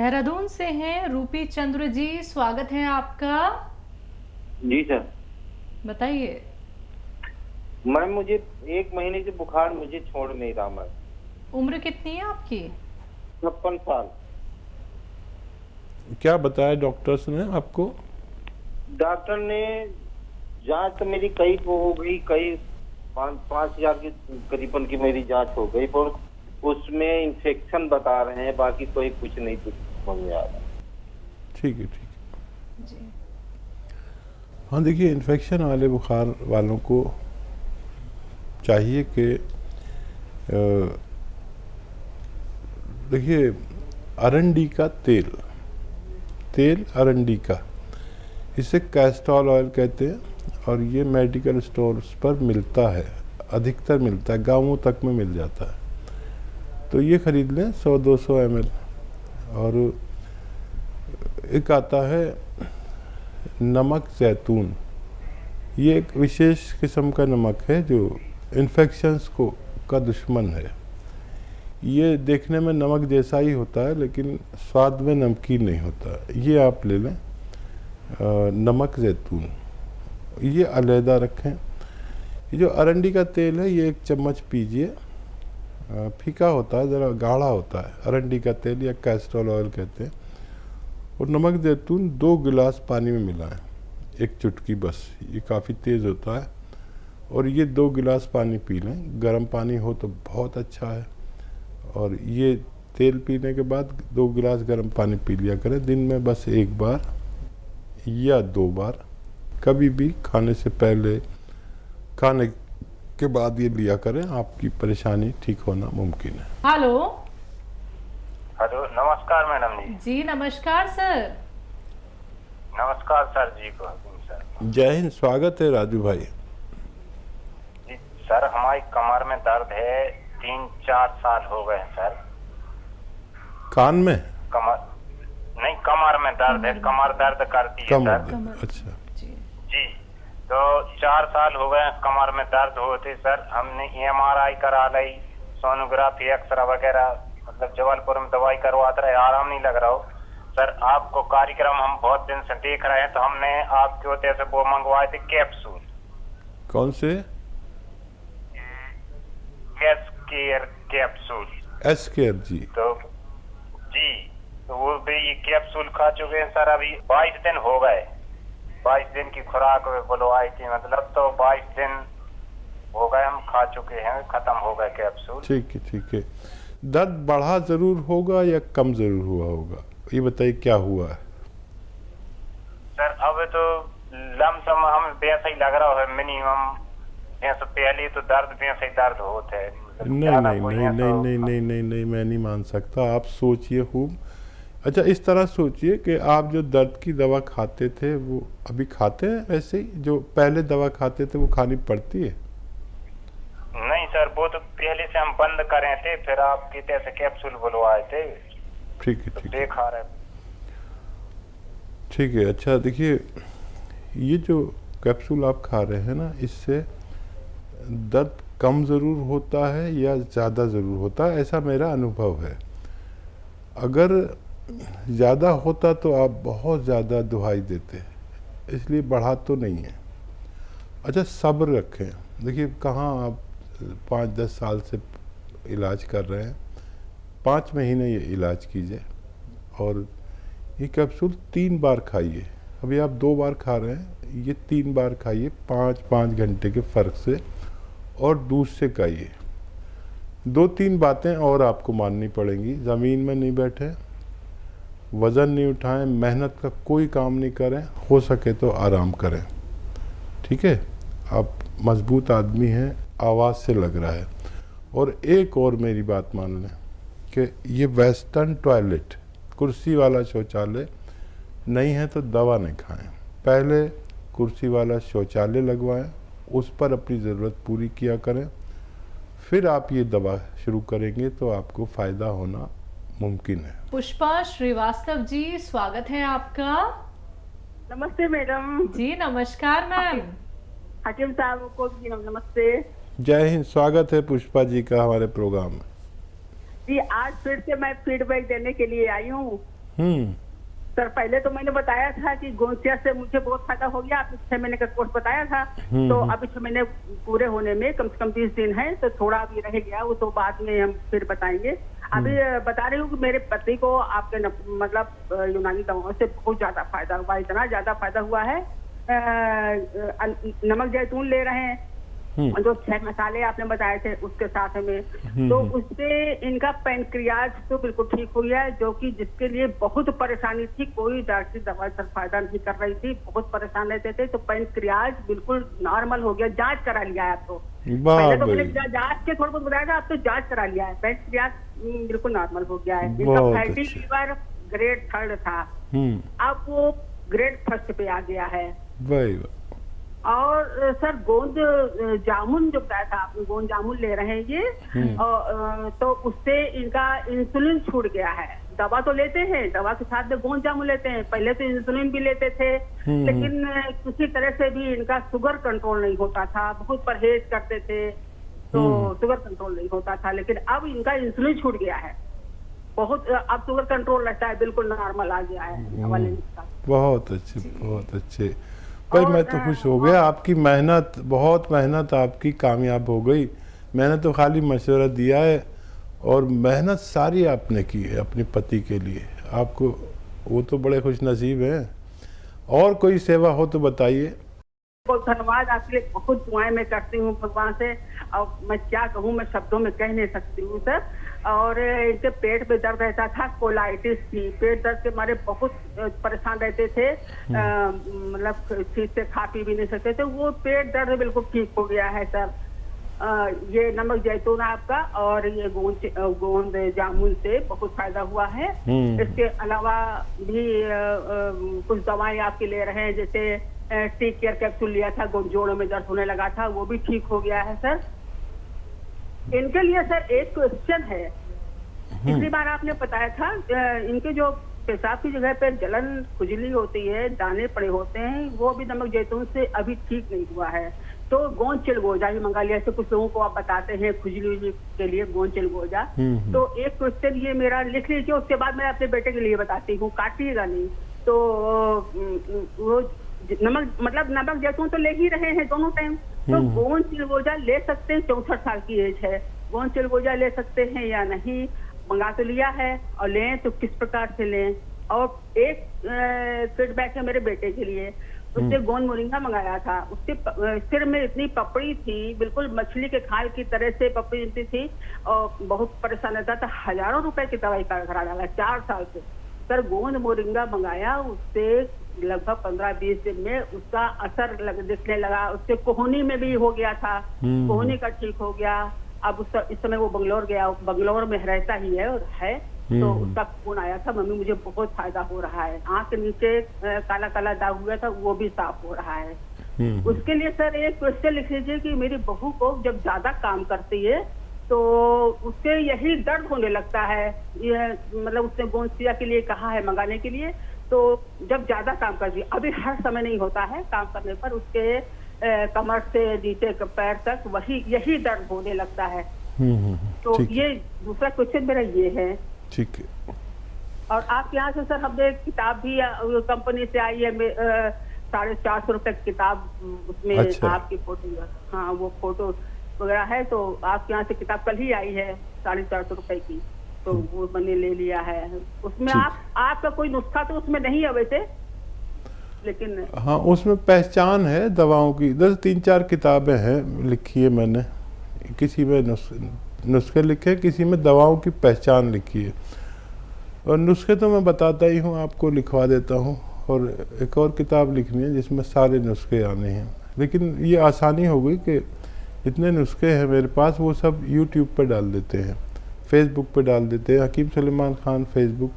देहरादून से हैं रूपी चंद्र जी, स्वागत है आपका। जी सर। बताइए। मैम मुझे 1 महीने से बुखार मुझे छोड़ नहीं रहा मैम। उम्र कितनी है आपकी? 56 साल। क्या बताया डॉक्टर्स ने आपको? डॉक्टर ने जांच तो मेरी कई वो हो गई, कई 5,000 के करीबन की मेरी जांच हो गई, पर उसमें इंफेक्शन बता रहे हैं, बाकी कोई कुछ नहीं कुछ समझ में आ रहा। ठीक है जी। हाँ, देखिए इन्फेक्शन वाले बुखार वालों को चाहिए कि देखिए अरंडी का तेल अरंडी का, इसे कैस्टोल ऑयल कहते हैं और ये मेडिकल स्टोर्स पर मिलता है, अधिकतर मिलता है, गाँवों तक में मिल जाता है। तो ये ख़रीद लें 100-200 ml। और एक आता है नमक जैतून, ये एक विशेष किस्म का नमक है जो इन्फेक्शंस का दुश्मन है। ये देखने में नमक जैसा ही होता है लेकिन स्वाद में नमकीन नहीं होता। ये आप ले लें नमक जैतून, ये अलहदा रखें। ये जो अरंडी का तेल है ये 1 चम्मच पीजिए, फीका होता है, ज़रा गाढ़ा होता है अरंडी का तेल या कैस्टोल ऑयल कहते हैं। और नमक जैतून 2 गिलास पानी में मिलाएं, 1 चुटकी बस, ये काफ़ी तेज़ होता है। और ये 2 गिलास पानी पी लें, गर्म पानी हो तो बहुत अच्छा है। और ये तेल पीने के बाद 2 गिलास गर्म पानी पी लिया करें दिन में, बस 1 बार या 2 बार, कभी भी खाने से पहले, खाने के बाद ये लिया करें, आपकी परेशानी ठीक होना मुमकिन है। हेलो। हेलो, नमस्कार मैडम जी। जी नमस्कार सर। नमस्कार सर जी को सर। जय हिंद, स्वागत है राजू भाई। जी सर, हमारी कमर में दर्द है, 3-4 साल हो गए हैं सर। कान में? कमर नहीं, कमर में दर्द है, कमर दर्द करती है सर। अच्छा जी, तो 4 साल हो गए हैं कमर में दर्द होते सर। हमने MRI करा ली, सोनोग्राफी, एक्सरा वगैरह, मतलब जबलपुर में दवाई करवाते रहे, आराम नहीं लग रहा हो सर। आपको कार्यक्रम हम बहुत दिन से देख रहे हैं, तो हमने आपके होते से वो मंगवाए थे कैप्सूल। कौन से? S care capsule. S care जी। तो जी, तो वो भी ये कैप्सूल खा चुके हैं सर। अभी 22 दिन हो गए, 22 दिन की खुराक बोलो आई थी, मतलब तो 22 दिन हो गए हम खा चुके हैं, खत्म हो गए कैप्सूल। ठीक है। दर्द बढ़ा जरूर होगा या कम जरूर हुआ होगा, ये बताइए क्या हुआ है? सर अब तो लमसम हम वैसा ही लग रहा है, मिनिमम ऐसा पहले तो दर्द वैसा ही दर्द होते है। नहीं, मैं नहीं मान सकता। आप सोचिए खूब। अच्छा, इस तरह सोचिए कि आप जो दर्द की दवा खाते थे वो अभी खाते हैं वैसे ही, जो पहले दवा खाते थे वो खानी पड़ती है? नहीं सर, वो तो पहले से हम बंद करे थे, फिर आपकी तरह कैप्सूल बुलवाए थे। ठीक है, तो देखा रहे। ठीक है। अच्छा देखिए, ये जो कैप्सूल आप खा रहे हैं ना, इससे दर्द कम ज़रूर होता है या ज़्यादा ज़रूर होता है, ऐसा मेरा अनुभव है। अगर ज़्यादा होता तो आप बहुत ज़्यादा दुहाई देते, इसलिए बढ़ा तो नहीं है। अच्छा, सब्र रखें। देखिए, कहाँ आप 5-10 साल से इलाज कर रहे हैं, 5 महीने ये इलाज कीजिए और ये कैप्सूल 3 बार खाइए। अभी आप 2 बार खा रहे हैं, ये 3 बार खाइए 5-5 घंटे के फ़र्क से, और दूध से खाइए। 2-3 बातें और आपको माननी पड़ेंगी। ज़मीन में नहीं बैठे, वज़न नहीं उठाएं, मेहनत का कोई काम नहीं करें, हो सके तो आराम करें। ठीक है, आप मजबूत आदमी हैं, आवाज़ से लग रहा है। और एक और मेरी बात मान लें कि ये वेस्टर्न टॉयलेट, कुर्सी वाला शौचालय नहीं है तो दवा नहीं खाएं। पहले कुर्सी वाला शौचालय लगवाएं, उस पर अपनी ज़रूरत पूरी किया करें, फिर आप ये दवा शुरू करेंगे तो आपको फ़ायदा होना मुमकिन है। पुष्पा श्रीवास्तव जी, स्वागत है आपका। नमस्ते मैडम जी नमस्कार मैम। हकीम साहब को भी नमस्ते। जय हिंद, स्वागत है पुष्पा जी का हमारे प्रोग्राम में। जी, आज फिर से मैं फीडबैक देने के लिए आई हूँ। सर पहले तो मैंने बताया था कि गोंसिया से मुझे बहुत फायदा हो गया, आपने 6 महीने का कोर्स बताया था। तो अभी 6 महीने पूरे होने में कम से कम 20 दिन है, तो थोड़ा अभी रह गया, वो तो बाद में हम फिर बताएंगे। अभी बता रही हूँ कि मेरे पति को आपके मतलब यूनानी दवाओं से बहुत ज्यादा फायदा हुआ, इतना ज्यादा फायदा हुआ है। नमक जैतून ले रहे हैं, जो 6 मसाले आपने बताए थे उसके साथ में, तो उससे इनका पैनक्रियाज तो बिल्कुल ठीक हो गया है, जो कि जिसके लिए बहुत परेशानी थी, कोई डॉक्टरी दवा से फायदा नहीं कर रही थी, बहुत परेशान रहते थे, तो पैनक्रियाज बिल्कुल नॉर्मल हो गया। जांच करा लिया है आप तो, पहले तो मैंने जांच के थोड़ा बहुत बताया था, आप तो जांच करा लिया है, पैनक्रियाज बिल्कुल नॉर्मल हो गया है। इनका फैटी लीवर ग्रेड 3 था, अब वो ग्रेड 1 पे आ गया है। और सर गोंद जामुन जो बताया था आपने, गोंद जामुन ले रहे हैं ये, तो उससे इनका इंसुलिन छूट गया है। दवा तो लेते हैं, दवा के साथ में गोंद जामुन लेते हैं, पहले तो इंसुलिन भी लेते थे, लेकिन किसी तरह से भी इनका शुगर कंट्रोल नहीं होता था, बहुत परहेज करते थे, तो शुगर कंट्रोल नहीं होता था, लेकिन अब इनका इंसुलिन छूट गया है, बहुत अब शुगर कंट्रोल रहता है, बिल्कुल नॉर्मल आ गया है दवा लेने का। बहुत अच्छे, बहुत अच्छे भाई, मैं तो खुश हो गया। आपकी मेहनत, बहुत मेहनत आपकी कामयाब हो गई। मैंने तो खाली मशवरा दिया है और मेहनत सारी आपने की है अपने पति के लिए, आपको वो तो बड़े खुश नसीब हैं। और कोई सेवा हो तो बताइए। बहुत धन्यवाद, आपके लिए बहुत दुआएं मैं करती हूँ भगवान से, और मैं क्या कहूँ, मैं शब्दों में कह नहीं सकती हूँ सर। और इनके पेट में दर्द रहता था, कोलाइटिस थी, पेट दर्द के मारे बहुत परेशान रहते थे, मतलब ठीक से खा पी भी नहीं सकते थे, वो पेट दर्द बिल्कुल ठीक हो गया है सर। ये नमक जैतून आपका और ये गोंद जामुन से बहुत फायदा हुआ है। इसके अलावा भी कुछ दवाएं आपकी ले रहे हैं, जैसे टी केयर कैप्सूल लिया था, जोड़ों में दर्द होने लगा था, वो भी ठीक हो गया है सर। इनके लिए सर एक क्वेश्चन है, पिछली बार आपने बताया था इनके जो पेशाब की जगह पर जलन खुजली होती है, दाने पड़े होते हैं, वो भी नमक जैतून से अभी ठीक नहीं हुआ है, तो गोंद चिलगोजा भी मंगा लिया। ऐसे कुछ लोगों को आप बताते हैं खुजली के लिए गोंद चिलगोजा। तो एक क्वेश्चन ये मेरा लिख लीजिए, उसके बाद मैं अपने बेटे के लिए बताती हूँ, काटिएगा नहीं। तो वो नमक मतलब नमक जैतून तो ले ही रहे हैं दोनों टाइम, तो गोंद चिलगोजा ले सकते हैं, 64 साल की एज है, गोंद चिलगोजा ले सकते हैं या नहीं? मंगा तो लिया है, और लें तो किस प्रकार से लें? और एक फीडबैक है मेरे बेटे के लिए, उसने गोंद मोरिंगा मंगाया था, उसके सिर में इतनी पपड़ी थी, बिल्कुल मछली के खाल की तरह से पपड़ी थी, और बहुत परेशान रहता था, हजारों रुपए की दवाई करा डाला 4 साल से। सर गोंद मोरिंगा मंगाया, उससे लगभग 15-20 दिन में उसका असर दिखने लगा, उससे कोहनी में भी हो गया था, कोहनी का ठीक हो गया। अब इस समय वो बंगलोर में रहता ही है, और है, तो उसका फोन आया था, मम्मी मुझे बहुत फायदा हो रहा है, आंख के नीचे काला काला दाग हुआ था, वो भी साफ हो रहा है। उसके लिए सर एक क्वेश्चन लिख लीजिए कि मेरी बहू को जब ज्यादा काम करती है तो उससे यही दर्द होने लगता है, ये मतलब उसने गोंसिया के लिए कहा है मंगाने के लिए, तो जब ज्यादा काम करती है, अभी हर समय नहीं होता है काम करने पर, उसके कमर से नीचे पैर तक यही दर्द होने लगता है। तो ये दूसरा क्वेश्चन मेरा ये है। ठीक है। और आपके यहाँ से सर हमने किताब भी कंपनी से आई है, 450 रुपए की किताब, उसमें अच्छा। आपकी फोटो, हाँ वो फोटो वगैरह है, तो आपके यहाँ से किताब कल ही आई है 450 रुपए की, तो वो मैंने ले लिया है। उसमें आपका कोई नुस्खा तो उसमें नहीं है वैसे, लेकिन हाँ उसमें पहचान है दवाओं की, 3-4 किताबें हैं लिखी है मैंने, किसी में नुस्खे लिखे, किसी में दवाओं की पहचान लिखी है, और नुस्खे तो मैं बताता ही हूँ, आपको लिखवा देता हूँ, और एक और किताब लिखनी है जिसमें सारे नुस्खे आने हैं। लेकिन ये आसानी हो गई कि इतने नुस्खे हैं मेरे पास, वो सब यूट्यूब पर डाल देते हैं, फेसबुक पर डाल देते हैं। हकीम सुलेमान खान फेसबुक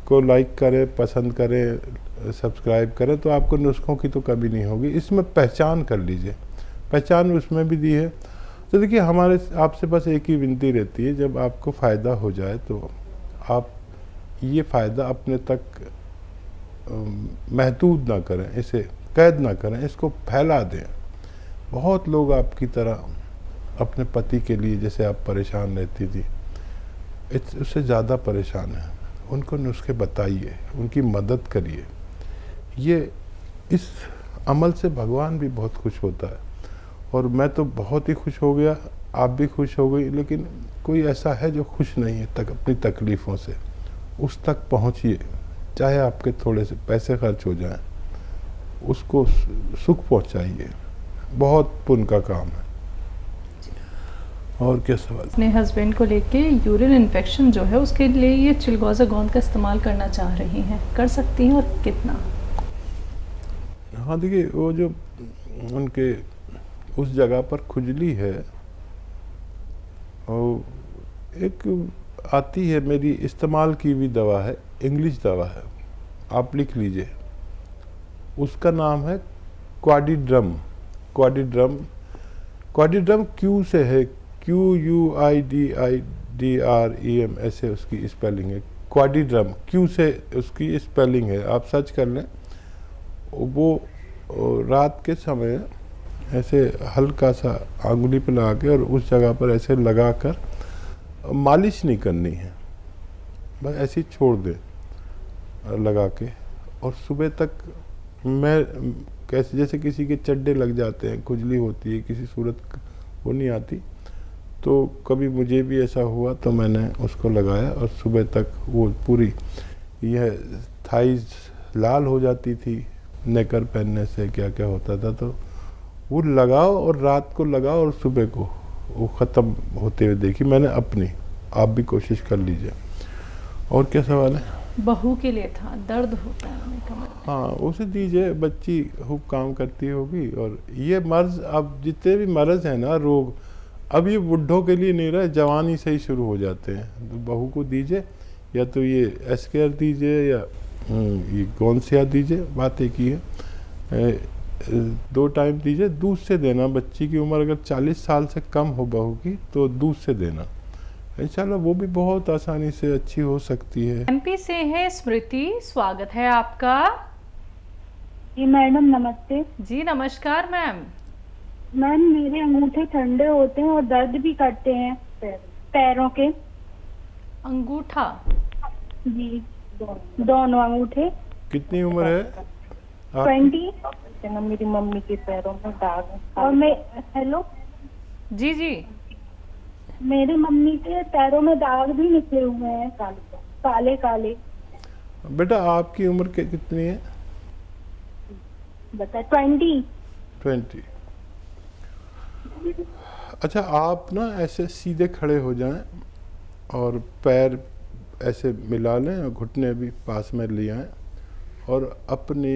को लाइक करें, पसंद करें, सब्सक्राइब करें, तो आपको नुस्खों की तो कभी नहीं होगी। इसमें पहचान कर लीजिए, पहचान उसमें भी दी है। तो देखिए हमारे आपसे बस एक ही विनती रहती है, जब आपको फ़ायदा हो जाए तो आप ये फ़ायदा अपने तक महदूद ना करें, इसे कैद ना करें, इसको फैला दें। बहुत लोग आपकी तरह अपने पति के लिए जैसे आप परेशान रहती थी, उससे ज़्यादा परेशान हैं, उनको नुस्खे बताइए, उनकी मदद करिए। ये इस अमल से भगवान भी बहुत खुश होता है और मैं तो बहुत ही खुश हो गया, आप भी खुश हो गई। लेकिन कोई ऐसा है जो खुश नहीं है अपनी तकलीफ़ों से, उस तक पहुंचिए, चाहे आपके थोड़े से पैसे खर्च हो जाएं, उसको सुख पहुंचाइए, बहुत पुण्य का काम है। और क्या सवाल? अपने हस्बैंड को लेके यूरिन इन्फेक्शन जो है उसके लिए ये चिलगोज़ा गोंद का इस्तेमाल करना चाह रही हैं, कर सकती हैं और कितना? हाँ देखिए, वो जो उनके उस जगह पर खुजली है, और एक आती है मेरी इस्तेमाल की हुई दवा है, इंग्लिश दवा है, आप लिख लीजिए, उसका नाम है क्वाडिड्रम। क्वाडिड्रम, क्वाडिड्रम क्यू से है, QUIDIDREM ऐसे उसकी स्पेलिंग है। क्वाडिड्रम क्यू से उसकी स्पेलिंग है, आप सर्च कर लें। वो रात के समय ऐसे हल्का सा आंगुली पे लगा के और उस जगह पर ऐसे लगा कर, मालिश नहीं करनी है, बस ऐसे ही छोड़ दें लगा के, और सुबह तक मैं कैसे जैसे किसी के चड्डे लग जाते हैं, खुजली होती है, किसी सूरत वो नहीं आती, तो कभी मुझे भी ऐसा हुआ तो मैंने उसको लगाया और सुबह तक वो पूरी यह थाइज लाल हो जाती थी नेकर पहनने से, क्या क्या होता था। तो वो लगाओ और रात को लगाओ और सुबह को वो ख़त्म होते हुए देखी मैंने अपनी, आप भी कोशिश कर लीजिए। और क्या सवाल है? बहू के लिए था, दर्द होता है उन्हें कमर में। हाँ, उसे दीजिए, बच्ची खूब काम करती होगी। और ये मर्ज, अब जितने भी मर्ज हैं ना, रोग, अब ये बुढ़ों के लिए नहीं रहा, जवानी से ही शुरू हो जाते हैं। तो बहू को दीजिए, या तो ये एस्केयर दीजिए या ये गोंसिया दीजिए, बात एक ही है। 2 टाइम दीजिए, दूध से देना। बच्ची की उम्र अगर 40 साल से कम हो बहू की तो दूध से देना, इंशाल्लाह वो भी बहुत आसानी से अच्छी हो सकती है। एमपी से है स्मृति, स्वागत है आपका। जी मैडम नमस्ते। जी नमस्कार मैम। मैम मेरे अंगूठे ठंडे होते हैं और दर्द भी करते हैं पैरों के। अंगूठा? जी दोनों अंगूठे। कितनी उम्र है? 20। मेरी मम्मी के पैरों में दाग है। और मैं हेलो जी जी, मेरी मम्मी के पैरों में दाग भी निकले हुए हैं, काले काले। बेटा आपकी उम्र कितनी है? बता 20। अच्छा, आप ना ऐसे सीधे खड़े हो जाएं और पैर ऐसे मिला लें और घुटने भी पास में ले आएं और अपने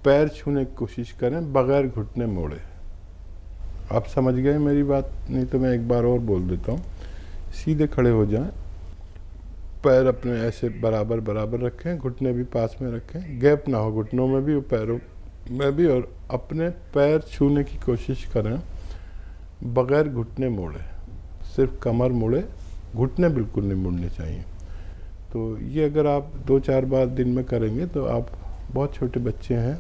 पैर छूने की कोशिश करें बगैर घुटने मोड़े। आप समझ गए मेरी बात? नहीं तो मैं एक बार और बोल देता हूँ। सीधे खड़े हो जाएं, पैर अपने ऐसे बराबर बराबर रखें, घुटने भी पास में रखें, गैप ना हो घुटनों में भी और पैरों में भी, और अपने पैर छूने की कोशिश करें बगैर घुटने मोड़े, सिर्फ कमर मोड़े, घुटने बिल्कुल नहीं मुड़ने चाहिए। तो ये अगर आप 2-4 बार दिन में करेंगे तो आप, बहुत छोटे बच्चे हैं,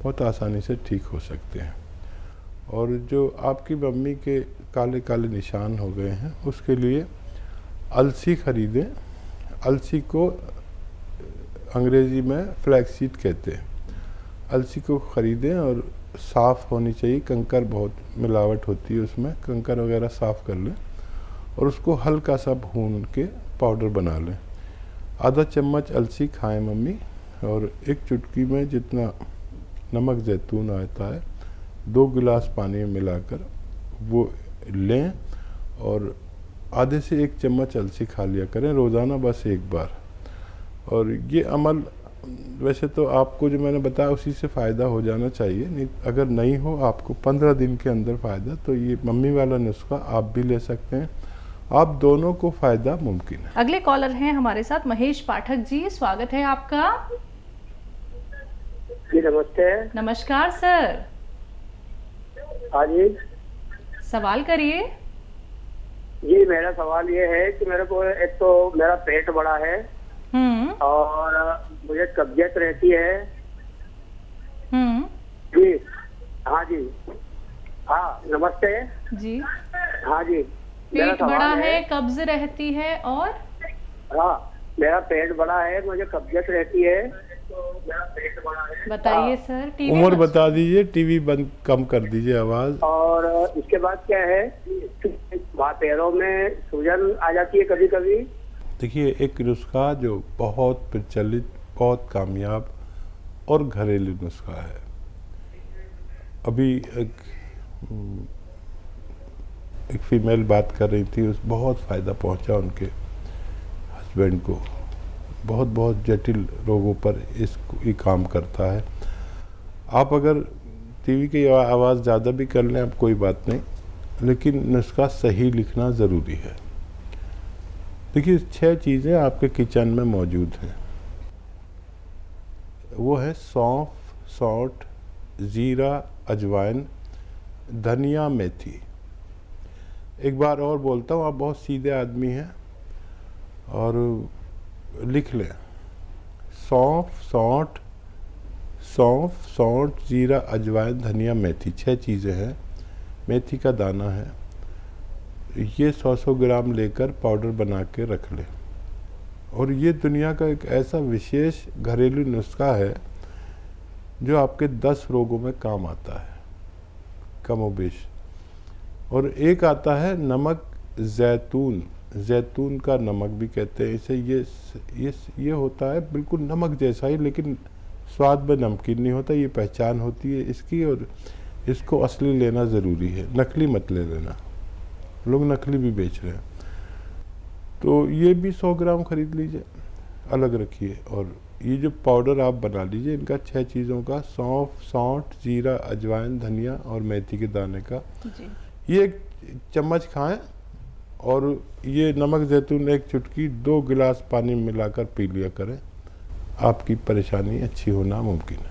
बहुत आसानी से ठीक हो सकते हैं। और जो आपकी मम्मी के काले काले निशान हो गए हैं उसके लिए अलसी खरीदें। अलसी को अंग्रेज़ी में फ्लैक्सीड कहते हैं। अलसी को ख़रीदें और साफ़ होनी चाहिए, कंकर बहुत मिलावट होती है उसमें, कंकर वगैरह साफ़ कर लें और उसको हल्का सा भून के पाउडर बना लें। आधा चम्मच अलसी खाएं मम्मी, और 1 चुटकी में जितना नमक जैतून आता है 2 गिलास पानी में मिलाकर वो लें और आधे से 1 चम्मच अलसी खा लिया करें रोज़ाना, बस 1 बार। और ये अमल वैसे तो आपको जो मैंने बताया उसी से फ़ायदा हो जाना चाहिए, नहीं अगर नहीं हो आपको 15 दिन के अंदर फ़ायदा, तो ये मम्मी वाला नुस्खा आप भी ले सकते हैं, आप दोनों को फ़ायदा मुमकिन है। अगले कॉलर हैं हमारे साथ महेश पाठक जी, स्वागत है आपका। जी नमस्ते। नमस्कार सर। हाँ जी। सवाल करिए। जी मेरा सवाल ये है कि मेरे को एक तो मेरा पेट बड़ा है और मुझे कब्जियत रहती है। जी हाँ जी। हाँ नमस्ते जी। हाँ जी। पेट बड़ा है, कब्ज रहती है और हाँ मेरा पेट बड़ा है, मुझे कब्जियत रहती है, तो मेरा पेट बड़ा है। बताइए सर। टीवी उम्र मत- बता दीजिए, टीवी बंद कम कर दीजिए आवाज़। और इसके बाद क्या है, वहाँ पैरों में सूजन आ जाती है कभी कभी। देखिए, एक नुस्खा जो बहुत प्रचलित, बहुत कामयाब और घरेलू नुस्खा है। अभी एक फीमेल बात कर रही थी, उस बहुत फ़ायदा पहुंचा उनके हस्बैंड को। बहुत बहुत जटिल रोगों पर ये काम करता है। आप अगर टीवी की आवाज़ ज़्यादा भी कर लें, आप कोई बात नहीं, लेकिन नुस्खा सही लिखना ज़रूरी है। देखिए, 6 चीज़ें आपके किचन में मौजूद हैं। वो है सौंफ, सौंठ, ज़ीरा, अजवाइन, धनिया, मेथी। एक बार और बोलता हूँ, आप बहुत सीधे आदमी हैं और लिख लें। सौंफ, सौंठ, ज़ीरा, अजवाइन, धनिया, मेथी, 6 चीज़ें हैं। मेथी का दाना है, ये 100 ग्राम लेकर पाउडर बना के रख लें। और ये दुनिया का एक ऐसा विशेष घरेलू नुस्खा है जो आपके 10 रोगों में काम आता है, कमोबेश। और एक आता है नमक जैतून, जैतून का नमक भी कहते हैं इसे। ये होता है बिल्कुल नमक जैसा ही, लेकिन स्वाद में नमकीन नहीं होता। ये पहचान होती है इसकी, और इसको असली लेना ज़रूरी है, नकली मत ले लेना। लोग नकली भी बेच रहे हैं। तो ये भी 100 ग्राम खरीद लीजिए, अलग रखिए। और ये जो पाउडर आप बना लीजिए, इनका 6 चीज़ों का, सौंफ, सौंठ, जीरा, अजवाइन, धनिया और मेथी के दाने का, जी। ये 1 चम्मच खाएं। और ये नमक जैतून 1 चुटकी 2 गिलास पानी में मिलाकर पी लिया करें। आपकी परेशानी अच्छी होना मुमकिन है।